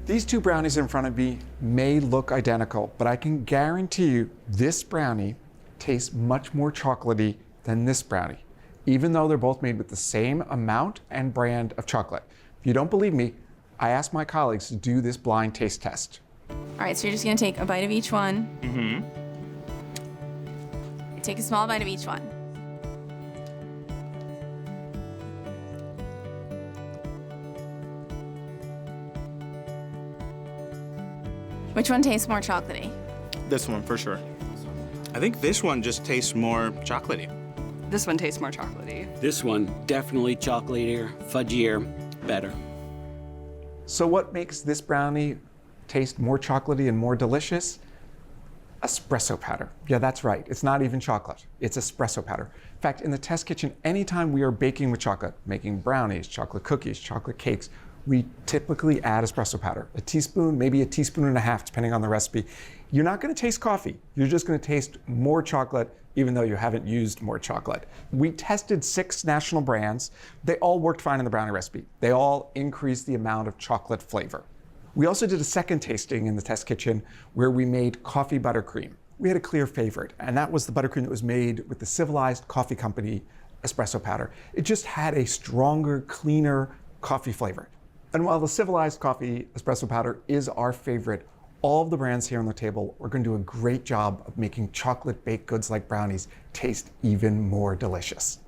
These two brownies in front of me may look identical, but I can guarantee you this brownie tastes much more chocolatey than this brownie, even though they're both made with the same amount and brand of chocolate. If you don't believe me, I asked my colleagues to do this blind taste test. All right, so you're just gonna take a bite of each one. Mm-hmm. Take a small bite of each one. Which one tastes more chocolatey? This one for sure. I think this one just tastes more chocolatey. This one tastes more chocolatey. This one, definitely chocolatier, fudgier, better. So what makes this brownie taste more chocolatey and more delicious? Espresso powder. Yeah, that's right. It's not even chocolate. It's espresso powder. In fact, in the test kitchen, anytime we are baking with chocolate, making brownies, chocolate cookies, chocolate cakes, we typically add espresso powder. A teaspoon, maybe a teaspoon and a half, depending on the recipe. You're not going to taste coffee. You're just going to taste more chocolate, even though you haven't used more chocolate. We tested 6 national brands. They all worked fine in the brownie recipe. They all increased the amount of chocolate flavor. We also did a second tasting in the test kitchen where we made coffee buttercream. We had a clear favorite, and that was the buttercream that was made with the Civilized Coffee Company espresso powder. It just had a stronger, cleaner coffee flavor. And while the Civilized Coffee espresso powder is our favorite, all of the brands here on the table are going to do a great job of making chocolate baked goods like brownies taste even more delicious.